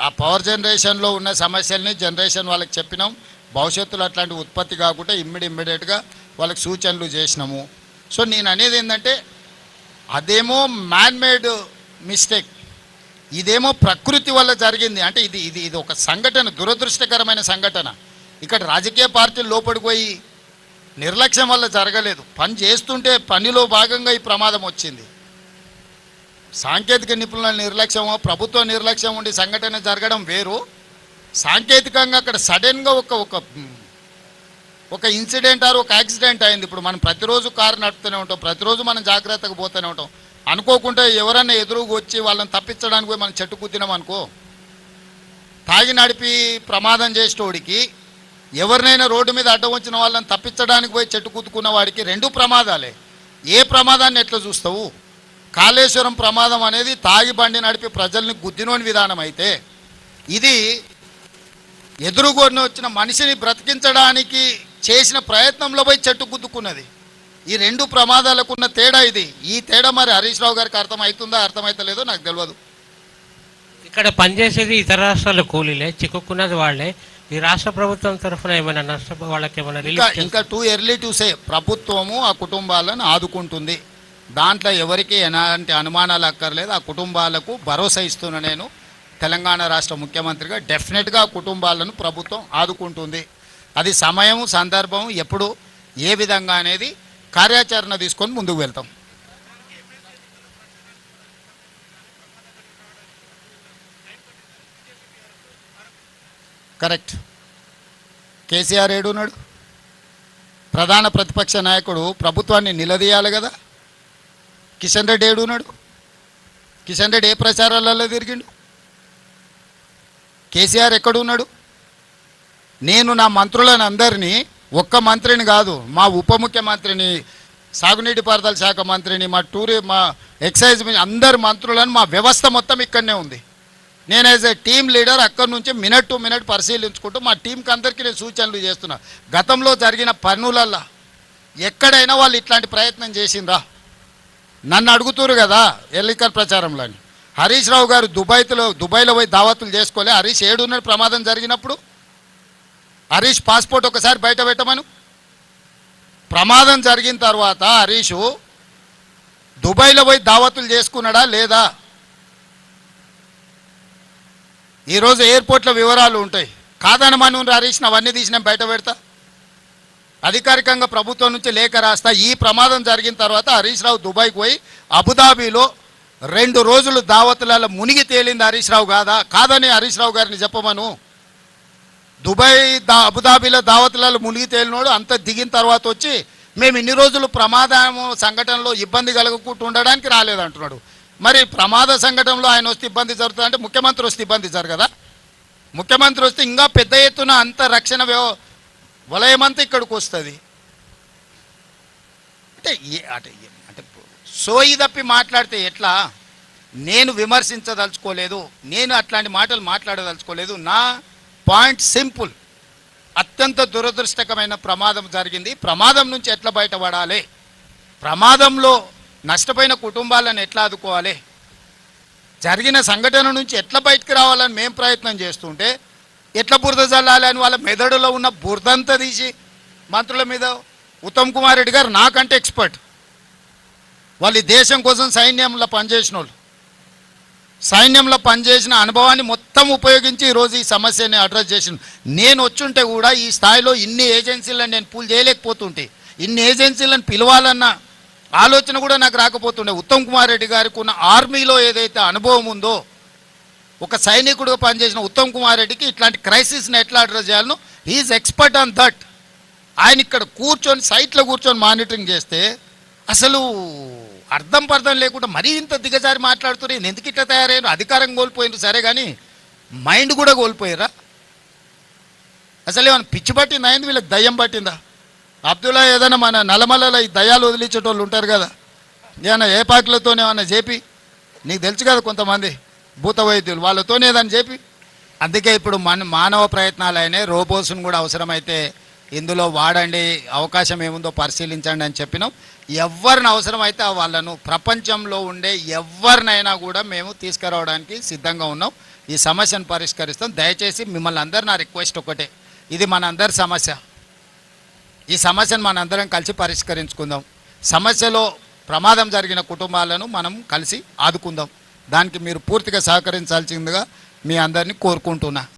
ఆ పవర్ జనరేషన్లో ఉన్న సమస్యల్ని జనరేషన్ వాళ్ళకి చెప్పినాం. భవిష్యత్తులో అట్లాంటి ఉత్పత్తి కాకుండా ఇమ్మీడియట్గా వాళ్ళకి సూచనలు చేసినాము. సో నేను అనేది ఏంటంటే అదేమో మ్యాన్మేడ్ మిస్టేక్, ఇదేమో ప్రకృతి వల్ల జరిగింది. అంటే ఇది ఇది ఇది ఒక సంఘటన, దురదృష్టకరమైన సంఘటన. ఇక్కడ రాజకీయ పార్టీలు లోపడిపోయి నిర్లక్ష్యం వల్ల జరగలేదు. పని చేస్తుంటే పనిలో భాగంగా ఈ ప్రమాదం వచ్చింది. సాంకేతిక నిపుణుల నిర్లక్ష్యమో ప్రభుత్వ నిర్లక్ష్యం ఉండి సంఘటన జరగడం వేరు. సాంకేతికంగా అక్కడ సడన్గా ఒక ఇన్సిడెంట్ ఆర్ ఒక యాక్సిడెంట్ అయింది. ఇప్పుడు మనం ప్రతిరోజు కారు నడుపుతూనే ఉంటాం, ప్రతిరోజు మనం జాగ్రత్తగా పోతూనే ఉంటాం. అనుకోకుండా ఎవరన్నా ఎదురుగా వచ్చి వాళ్ళని తప్పించడానికి పోయి మనం చెట్టు కుద్దినాం అనుకో, తాగి నడిపి ప్రమాదం చేసేటోడికి ఎవరినైనా రోడ్డు మీద అడ్డం వచ్చిన వాళ్ళని తప్పించడానికి పోయి చెట్టు కుట్టుకున్న వాడికి రెండు ప్రమాదాలే. ఏ ప్రమాదాన్ని ఎట్లా చూస్తావు? కాళేశ్వరం ప్రమాదం అనేది తాగి బండి నడిపి ప్రజల్ని గుద్దినోని విధానం అయితే, ఇది ఎదురుగొని వచ్చిన మనిషిని బ్రతికించడానికి చేసిన ప్రయత్నంలో పోయి చెట్టు గుద్దుకున్నది. ఈ రెండు ప్రమాదాలకు ఉన్న తేడా ఇది. ఈ తేడా మరి హరీష్ రావు గారికి అర్థమవుతుందా అర్థమవుతలేదో నాకు తెలియదు. ఇక్కడ పనిచేసేది ఇతర రాష్ట్రాల కూలీలే, చిక్కుకున్నది వాళ్ళే. ఈ రాష్ట్ర ప్రభుత్వం తరఫున ఏమైనా వాళ్ళకి ఏమైనా ఇంకా టూ ఎర్లీ టు సే. ప్రభుత్వము ఆ కుటుంబాలను ఆదుకుంటుంది, దాంట్లో ఎవరికి ఎలాంటి అనుమానాలు అక్కర్లేదు. ఆ కుటుంబాలకు భరోసా ఇస్తున్నా నేను తెలంగాణ రాష్ట్ర ముఖ్యమంత్రిగా. డెఫినెట్గా ఆ కుటుంబాలను ప్రభుత్వం ఆదుకుంటుంది. అది సమయం సందర్భం ఎప్పుడు ఏ విధంగా అనేది కార్యాచరణ తీసుకొని ముందుకు వెళ్తాం. కరెక్ట్. కేసీఆర్ ఏడున్నాడు? ప్రధాన ప్రతిపక్ష నాయకుడు ప్రభుత్వాన్ని నిలదీయాలి కదా. కిషన్ రెడ్డి ఏడున్నాడు? కిషన్ రెడ్డి ఏ ప్రచారాలలో తిరిగిండు? కేసీఆర్ ఎక్కడున్నాడు? నేను నా మంత్రులను అందరినీ, ఒక్క మంత్రిని కాదు, మా ఉప ముఖ్యమంత్రిని, సాగునీటి పారుదల శాఖ మంత్రిని, మా ఎక్సైజ్ అందరి మంత్రులను, మా వ్యవస్థ మొత్తం ఇక్కడనే ఉంది. నేను యాజ్ ఏ టీమ్ లీడర్ అక్కడి నుంచి మినిట్ టు మినిట్ పరిశీలించుకుంటూ మా టీంకి అందరికీ నేను సూచనలు చేస్తున్నా. గతంలో జరిగిన పనులల్లో ఎక్కడైనా వాళ్ళు ఇట్లాంటి ప్రయత్నం చేసిండ్రా? నన్ను అడుగుతురు కదా ఎన్నికల ప్రచారంలో. హరీష్ రావు గారు దుబాయ్లో పోయి దావతులు చేసుకోలే. హరీష్ ఏడున్నర ప్రమాదం జరిగినప్పుడు హరీష్ పాస్పోర్ట్ ఒకసారి బయట పెట్టమను. ప్రమాదం జరిగిన తర్వాత హరీష్ దుబాయ్లో పోయి దావతులు చేసుకున్నాడా లేదా? ఈరోజు ఎయిర్పోర్ట్లో వివరాలు ఉంటాయి. కాదనమను హరీష్ని అవన్నీ తీసి నేను బయట పెడతా. అధికారికంగా ప్రభుత్వం నుంచి లేఖ రాస్తా. ఈ ప్రమాదం జరిగిన తర్వాత హరీష్ రావు దుబాయ్కి పోయి అబుదాబీలో 2 రోజులు దావతులలో మునిగి తేలింది హరీష్ రావు కాదని హరీష్ రావు గారిని చెప్పమను. అబుదాబీలో దావతులలో మునిగి తేలినోడు అంత దిగిన తర్వాత వచ్చి మేము ఇన్ని రోజులు ప్రమాదం సంఘటనలో ఇబ్బంది కలగకుండా ఉండడానికి రాలేదంటున్నాడు. మరి ప్రమాద సంఘటనలో ఆయన వస్తే ఇబ్బంది జరుగుతుందంటే ముఖ్యమంత్రి వస్తే ఇబ్బంది జరగదా? ముఖ్యమంత్రి వస్తే ఇంకా పెద్ద ఎత్తున అంత రక్షణ వలయమంతా ఇక్కడికి వస్తుంది. అంటే అంటే సోయి తప్పి మాట్లాడితే ఎట్లా? నేను విమర్శించదలుచుకోలేదు, నేను అట్లాంటి మాటలు మాట్లాడదలుచుకోలేదు. నా పాయింట్ సింపుల్. అత్యంత దురదృష్టకరమైన ప్రమాదం జరిగింది. ప్రమాదం నుంచి ఎట్లా బయటపడాలి, ప్రమాదంలో నష్టపోయిన కుటుంబాలను ఎట్లా ఆదుకోవాలి, జరిగిన సంఘటన నుంచి ఎట్లా బయటకు రావాలని మేము ప్రయత్నం చేస్తుంటే ఎట్లా బురద జల్లాలి అని వాళ్ళ మెదడులో ఉన్న బురదంతా తీసి మంత్రుల మీద. ఉత్తమ్ కుమార్ రెడ్డి గారు నాకంటే ఎక్స్పర్ట్. వాళ్ళు దేశం కోసం సైన్యంలో పనిచేసిన వాళ్ళు, సైన్యంలో పనిచేసిన అనుభవాన్ని మొత్తం ఉపయోగించి ఈరోజు ఈ సమస్యని అడ్రస్ చేసిన. నేను వచ్చుంటే కూడా ఈ స్థాయిలో ఇన్ని ఏజెన్సీలను నేను పూల్ చేయలేకపోతుంటే, ఇన్ని ఏజెన్సీలను పిలవాలన్న ఆలోచన కూడా నాకు రాకపోతుండే. ఉత్తమ్ కుమార్ రెడ్డి గారికి ఉన్న ఆర్మీలో ఏదైతే అనుభవం ఉందో, ఒక సైనికుడుగా పనిచేసిన ఉత్తమ్ కుమార్ రెడ్డికి ఇట్లాంటి క్రైసిస్ని ఎట్లా అడ్రస్ చేయాలనో హీఈస్ ఎక్స్పర్ట్ ఆన్ దట్. ఆయన ఇక్కడ కూర్చొని సైట్లో కూర్చొని మానిటరింగ్ చేస్తే అసలు అర్థం పర్థం లేకుండా మరీ ఇంత దిగజారి మాట్లాడుతున్నారు. ఎందుకు ఇట్లా తయారయ్యారు? అధికారం కోల్పోయినారు సరే, కానీ మైండ్ కూడా కోల్పోయారా? అసలు ఏమైనా పిచ్చి పట్టిందా? అయింది వీళ్ళకి దయ్యం పట్టిందా? అబ్దుల్లా ఏదైనా మన నల్లమల్లలో ఈ దయ్యాలు వదిలించేటోళ్ళు ఉంటారు కదా, ఏమన్నా ఏ పార్టీలతోనే ఏమన్నా చెప్పి, నీకు తెలుసు కదా కొంతమంది భూత వైద్యులు, వాళ్ళతోనే ఏదైనా చెప్పి. అందుకే ఇప్పుడు మానవ ప్రయత్నాలు అయినాయి. రోబోస్ను కూడా అవసరమైతే ఇందులో వాడండి, అవకాశం ఏముందో పరిశీలించండి అని చెప్పినాం. ఎవరిని అవసరమైతే వాళ్ళను ప్రపంచంలో ఉండే ఎవరినైనా కూడా మేము తీసుకురావడానికి సిద్ధంగా ఉన్నాం. ఈ సమస్యను పరిష్కరిస్తాం. దయచేసి మిమ్మల్ని అందరు నా రిక్వెస్ట్ ఒకటే, ఇది మన అందరి సమస్య. ఈ సమస్యను మనందరం కలిసి పరిష్కరించుకుందాం. సమస్యలో ప్రమాదం జరిగిన కుటుంబాలను మనం కలిసి ఆదుకుందాం. దానికి మీరు పూర్తిగా సహకరించాల్సిందిగా మీ అందరినీ కోరుకుంటున్నా.